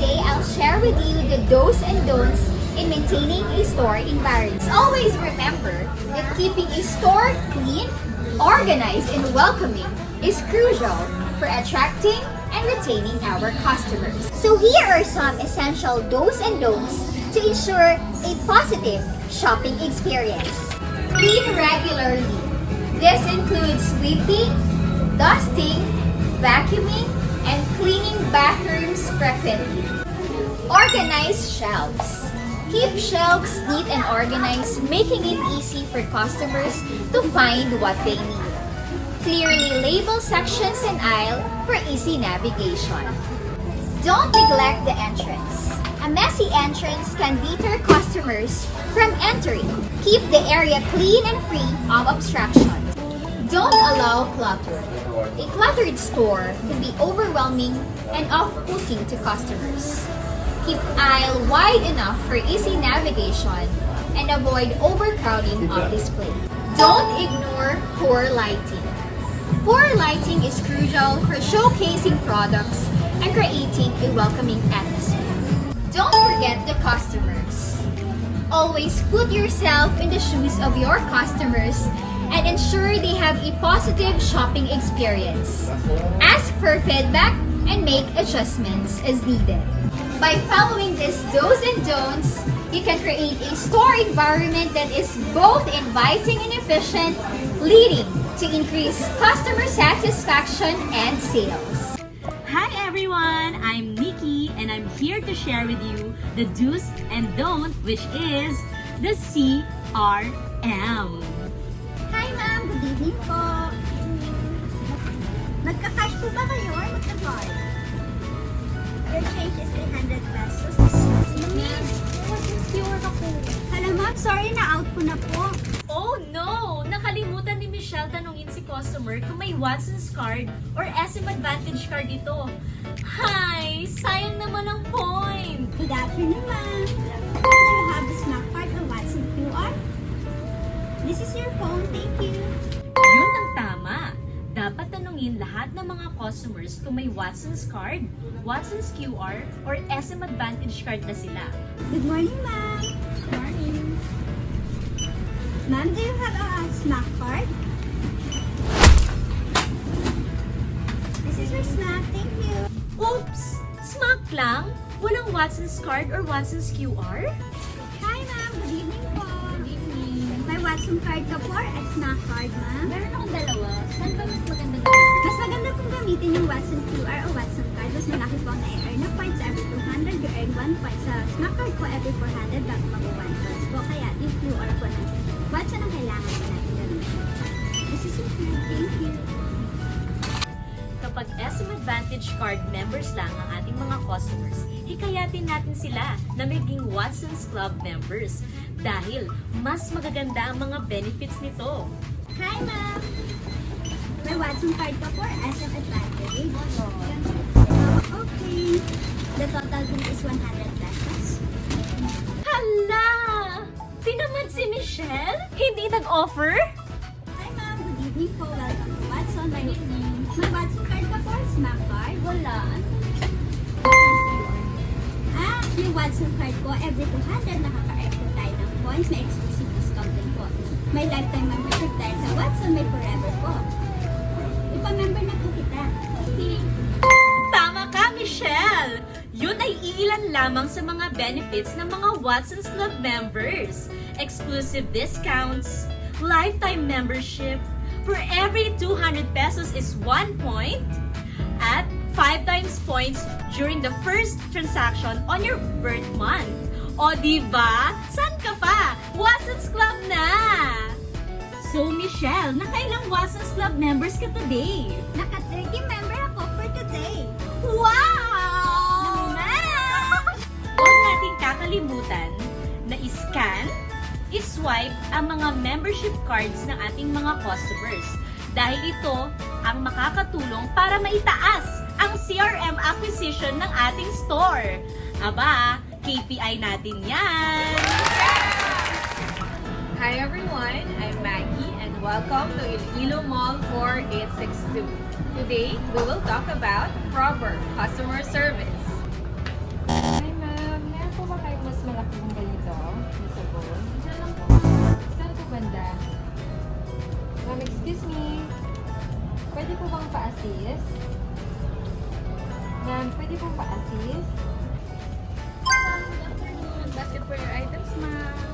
today I'll share with you the do's and don'ts in maintaining a store environment. Always remember that keeping a store clean, organized, and welcoming is crucial for attracting and retaining our customers. So here are some essential do's and don'ts to ensure a positive shopping experience. Clean regularly. This includes sweeping, dusting, vacuuming, and cleaning bathrooms frequently. Organize shelves. Keep shelves neat and organized, making it easy for customers to find what they need. Clearly label sections and aisle for easy navigation. Don't neglect the entrance. A messy entrance can deter customers from entering. Keep the area clean and free of obstructions. Don't allow clutter. A cluttered store can be overwhelming and off-putting to customers. Keep aisle wide enough for easy navigation and avoid overcrowding of display. Don't ignore poor lighting. Poor lighting is crucial for showcasing products and creating a welcoming atmosphere. Don't forget the customers. Always put yourself in the shoes of your customers and ensure they have a positive shopping experience. Ask for feedback and make adjustments as needed. By following these do's and don'ts, you can create a store environment that is both inviting and efficient, leading to increased customer satisfaction and sales. Hi everyone! I'm Nikki and I'm here to share with you the do's and don'ts, which is the CRM. Hi ma'am, good evening po. Magka-cash po ba kayo or magka-card? Your change is 300 pesos. Miss, pure na po. Hala ma'am, sorry na out ko na po. Oh no! Nakalimutan ni Michelle tanungin si customer kung may Watson's card or SM Advantage card ito. Hi! Sayang naman ang point! Good afternoon ma'am. Do you have the Snack Card or Watson QR? This is your phone, thank you. Yun ang tama! Dapat tanungin lahat ng mga customers kung may Watson's card, Watson's QR, or SM Advantage card na sila. Good morning ma'am. Good morning. Ma'am, do you have a Snack Card? This is your snack, thank you. Oops! Smack lang? Walang Watson's card or Watson's QR? Hi ma'am, good evening po. Good evening. May Watson card ka po or a snack card ma'am? Meron akong dalawa. Saan ba mas maganda gamitin? Mas maganda kung gamitin yung Watson QR o Watson card. Mas malaki po ang na-earn na points every 200. You earn 1 point. Sa snack card po every 400 bago mag-1 points po. Kaya yung QR po ng Watson ang kailangan po natin gamitin. This is your card. Thank you. Kapag SM Advantage card members lang ang ating mga customers, hikayatin natin sila na maging Watson's Club members dahil mas magaganda ang mga benefits nito. Hi ma'am! May Watson card ka po or SM Advantage? Okay. The total bill is 100 pesos. Hala! Tinamad si Michelle? Hindi nag-offer? Hi ma'am, good evening po. Welcome to Watson. My May Watson card ka po or Snack Card? Wala. Yung Watson card po, every 200 nakaka-earn po tayo ng points. May exclusive discount din po. May lifetime membership tayo sa Watson. May forever po. Ipa-member na po kita. Okay. Tama ka, Michelle! Yun ay iilan lamang sa mga benefits ng mga Watson's Club members. Exclusive discounts, lifetime membership, for every 200 pesos is 1 point, at 5 times points during the first transaction on your birth month. O diba? San ka pa? Watson's Club na! So Michelle, nakailang Watson's Club members ka today? Naka-30 member ako for today. Wow! Huwag nating kakalimutan na i-scan, i-swipe ang mga membership cards ng ating mga customers dahil ito ang makakatulong para maitaas ang CRM acquisition ng ating store. Aba, KPI natin yan! Hi everyone, I'm Maggie and welcome to Iloilo Mall 4862. Today, we will talk about proper customer service. malaking ganito. Sa gold. Saan po banda? Ma'am, excuse me. Pwede po bang pa-assist? Ma'am, pwede po pa-assist? Basket for your items, ma'am.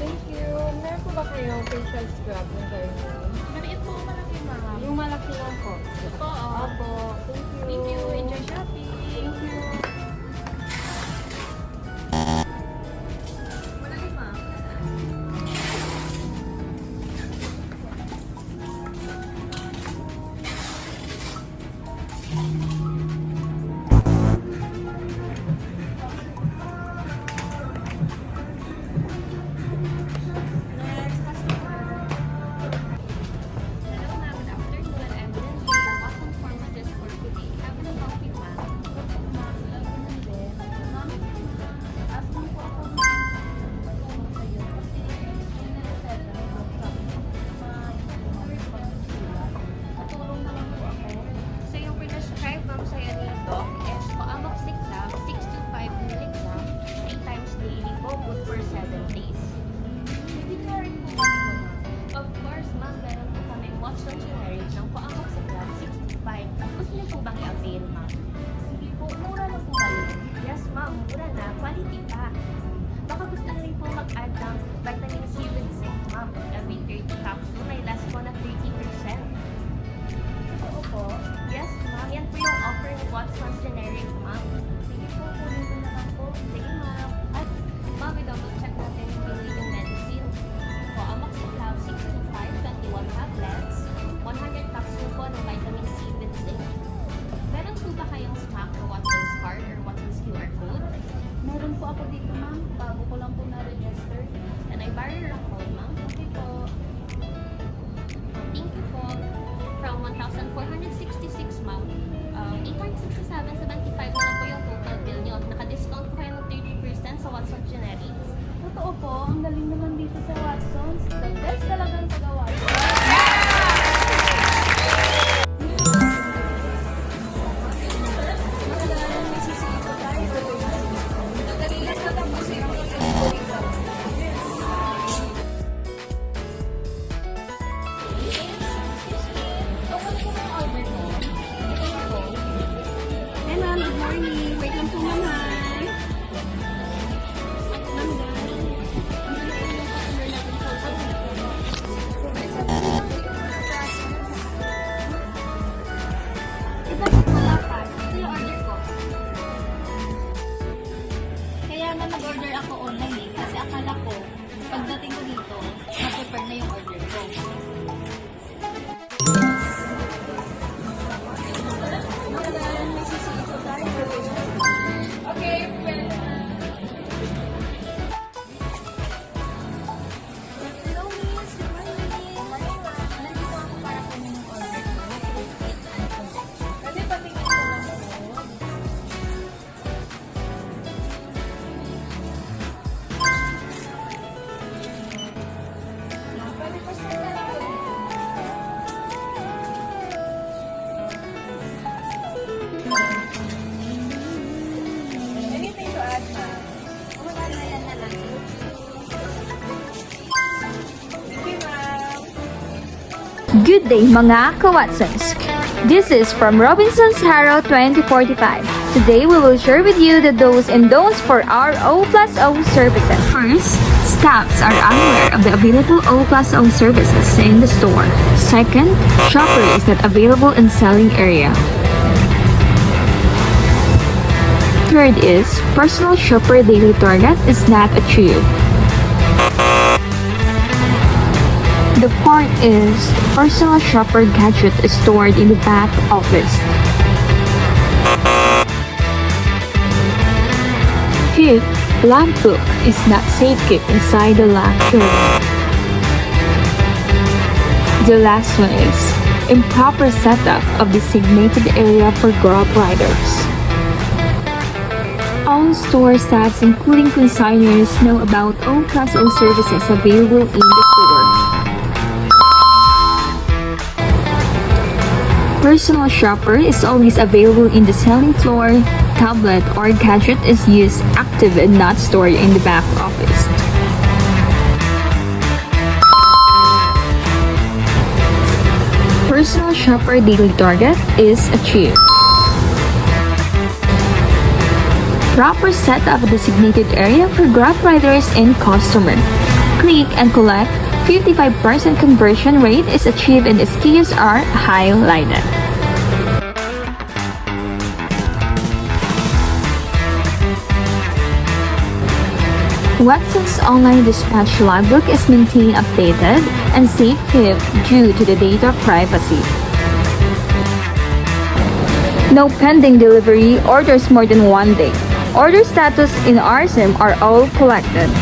Thank you. Meron po ba kayong facial scrub ng Garnier? Maliit po, malaki, ma'am. Yung malaki lang po. Ito, Opo. Thank you. Thank you. Enjoy shopping. Thank you. Malaki, ma'am. Hello, ma'am. Good afternoon. I'm Lindsay. The Watson format is for today. Have a coffee, ma'am. Ma'am, afternoon din. Ma'am, asking po ako sa'yo kasi yung nag-set na natulong naman po ako. So, yung prescribe, ma'am, sa'yo ni Doc is Amoxiclav 625 mg 3 times daily po, good for 7 days. Hindi ka rin po ba ito, ma'am? Of course, ma'am, meron po kami Watson generic ng Amoxiclav 65. Gusto niyo po bang i-avail, ma'am? Sige po, mura na po ba yun? Yes, ma'am, mura na. Quality pa. Baka gusto na rin po mag-add ng vitamin C with zinc, ma'am. Every 30 capsule, may last po na 30%. Totoo po? Yes, ma'am. Yan po yung offer ni Watson's generic, ma'am. Sige po, kunin ko na lang po. Sige, ma'am. At, ma'am, i-double check natin yung bilhin yung medicine. Po, Amoxiclav 625, 21 tablets, 100 capsule po ng vitamin C with zinc. Meron po ba kayong snack or Watson's card or Watson's QR code? Meron po ako dito, ma'am. Bago ko lang po na-register. Can I borrow your phone, ma'am? Okay po. Thank you po. From 1,466, ma'am. 867.75 na lang po yung total bill nyo. Naka-discount po kayo ng 30% sa Watson Generics. Totoo po, ang galing naman dito sa Watsons. The best talagang taga-Watsons. Hey ma'am, good morning. Wait lang po ma'am ha. Kaya nga nag-order ako online eh. Kasi akala ko, pagdating ko dito, na-prepare na yung order ko. Hello, miss. Good morning. Nandito ako para kunin yung order ko. Kasi patingin ko lang ako. Pwede pa siya talaga. Anything to add, ma'am? Wala na yan na lang. Sige, ma'am. Good day mga ka-Watsons! This is from Robinson's Harrow 2045. Today we will share with you the do's and don'ts for our O+O services. First, staffs are unaware of the available O+O services in the store. Second, shopper is not available in selling area. Third is, personal shopper daily target is not achieved. The fourth is, personal shopper gadget is stored in the back office. Fifth, log book is not safe kept inside the log room. The last one is, improper setup of designated area for Grab riders. All store staffs, including consignors, know about O+O services available in the store. Personal shopper is always available in the selling floor, tablet or gadget is used active and not stored in the back office. Personal shopper daily target is achieved. Proper setup of designated area for Grab riders and customer. Click and collect 55% conversion rate is achieved and SKUs are highlighted. Watson's online dispatch logbook is maintained updated and safe kept due to the data privacy. No pending delivery orders more than 1 day. Order status in RSIM are all collected.